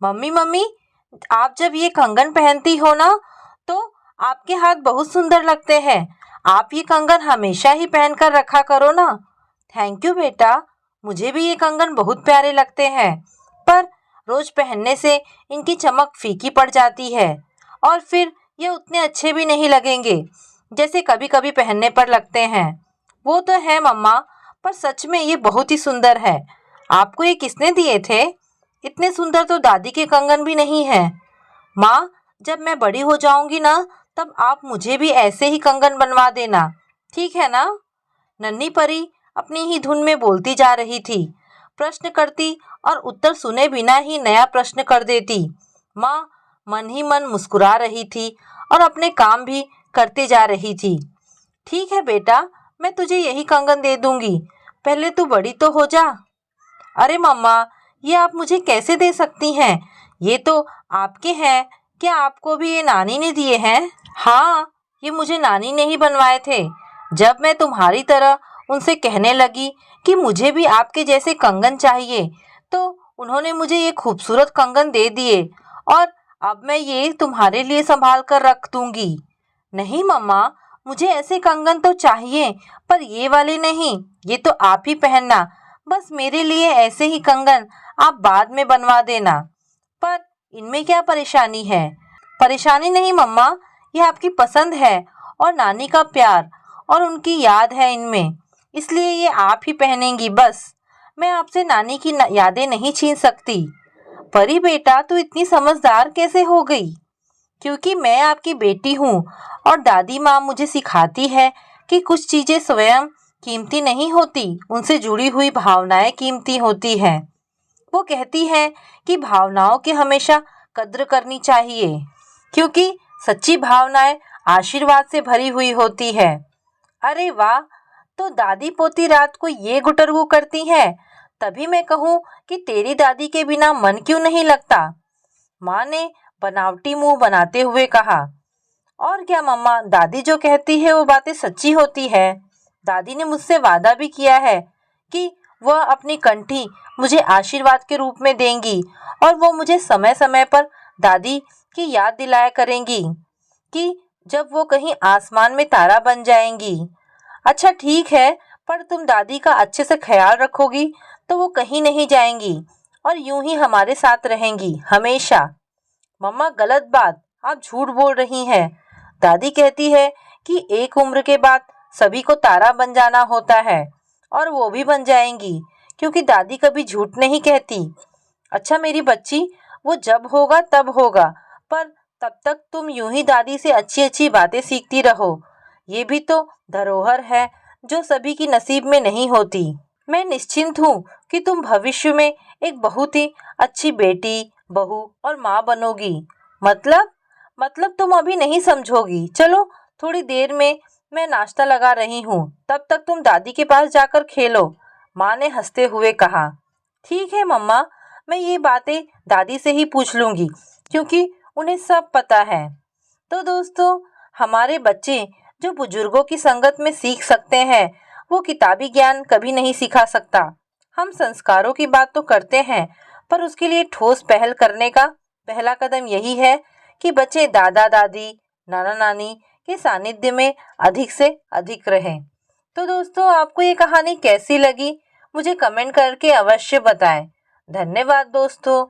Mummy mummy, आप जब ये कंगन पहनती हो ना तो आपके हाथ बहुत सुंदर लगते हैं। आप ये कंगन हमेशा ही पहन कर रखा करो ना। थैंक यू बेटा, मुझे भी ये कंगन बहुत प्यारे लगते हैं, पर रोज पहनने से इनकी चमक फीकी पड़ जाती है और फिर ये उतने अच्छे भी नहीं लगेंगे जैसे कभी कभी पहनने पर लगते हैं। वो तो है मम्मा, पर सच में ये बहुत ही सुंदर है। आपको ये किसने दिए थे? इतने सुंदर तो दादी के कंगन भी नहीं है। माँ, जब मैं बड़ी हो जाऊंगी ना तब आप मुझे भी ऐसे ही कंगन बनवा देना, ठीक है ना? नन्ही परी अपनी ही धुन में बोलती जा रही थी, प्रश्न करती और उत्तर सुने बिना ही नया प्रश्न कर देती। माँ मन ही मन मुस्कुरा रही थी और अपने काम भी करते जा रही थी। ठीक है बेटा, मैं तुझे यही कंगन दे दूंगी, पहले तू बड़ी तो हो जा। अरे मम्मा, ये आप मुझे कैसे दे सकती हैं? ये तो आपके हैं। क्या आपको भी ये नानी ने दिए हैं? हाँ, ये मुझे नानी ने ही बनवाए थे। जब मैं तुम्हारी तरह उनसे कहने लगी कि मुझे भी आपके जैसे कंगन चाहिए, तो उन्होंने मुझे ये खूबसूरत कंगन दे दिए और अब मैं ये तुम्हारे लिए संभाल कर रख दूंगी। नहीं मम्मा, मुझे ऐसे कंगन तो चाहिए, पर ये वाले नहीं। ये तो आप ही पहनना। बस मेरे लिए ऐसे ही कंगन आप बाद में बनवा देना। पर इनमें क्या परेशानी है? परेशानी नहीं मम्मा, ये आपकी पसंद है और नानी का प्यार और उनकी याद है इनमें, इसलिए ये आप ही पहनेंगी बस। मैं आपसे नानी की यादें नहीं छीन सकती। परी बेटा, तू इतनी समझदार कैसे हो गई? क्योंकि मैं आपकी बेटी हूँ और दादी माँ मुझे सिखाती है कि कुछ चीजें स्वयं कीमती नहीं होती, उनसे जुड़ी हुई भावनाएं कीमती होती हैं। वो कहती है कि भावनाओं की हमेशा कद्र करनी चाहिए, क्योंकि सच्ची भावनाएं आशीर्वाद से भरी हुई होती है। अरे वाह, तो दादी पोती रात को ये गुटरगू करती हैं, तभी मैं कहूँ कि तेरी दादी के बिना मन क्यों नहीं लगता। माँ ने बनावटी मुंह बनाते हुए कहा। और क्या मम्मा, दादी जो कहती है वो बातें सच्ची होती है। दादी ने मुझसे वादा भी किया है कि वह अपनी कंठी मुझे आशीर्वाद के रूप में देंगी और वो मुझे समय समय पर दादी की याद दिलाया करेंगी कि जब वो कहीं आसमान में तारा बन जाएंगी। अच्छा ठीक है, पर तुम दादी का अच्छे से ख्याल रखोगी तो वो कहीं नहीं जाएंगी और यूं ही हमारे साथ रहेंगी हमेशा। मम्मा गलत बात, आप झूठ बोल रही हैं। दादी कहती है कि एक उम्र के बाद सभी को तारा बन जाना होता है और वो भी बन जाएंगी, क्योंकि दादी कभी झूठ नहीं कहती। अच्छा मेरी बच्ची, वो जब होगा तब होगा, पर तब तक तुम यूं ही दादी से अच्छी अच्छी बातें सीखती रहो। ये भी तो धरोहर है जो सभी की नसीब में नहीं होती। मैं निश्चिंत हूँ कि तुम भविष्य में एक बहुत ही अच्छी बेटी, बहू और माँ बनोगी। मतलब तुम अभी नहीं समझोगी। चलो, थोड़ी देर में मैं नाश्ता लगा रही हूँ, तब तक तुम दादी के पास जाकर खेलो। माँ ने हंसते हुए कहा। ठीक है मम्मा, मैं ये बातें दादी से ही पूछ लूंगी, क्योंकि उन्हें सब पता है। तो दोस्तों, हमारे बच्चे जो बुजुर्गों की संगत में सीख सकते हैं, वो किताबी ज्ञान कभी नहीं सिखा सकता। हम संस्कारों की बात तो करते हैं, पर उसके लिए ठोस पहल करने का पहला कदम यही है कि बच्चे दादा दादी, नाना नानी के सानिध्य में अधिक से अधिक रहें। तो दोस्तों, आपको ये कहानी कैसी लगी मुझे कमेंट करके अवश्य बताएं। धन्यवाद दोस्तों।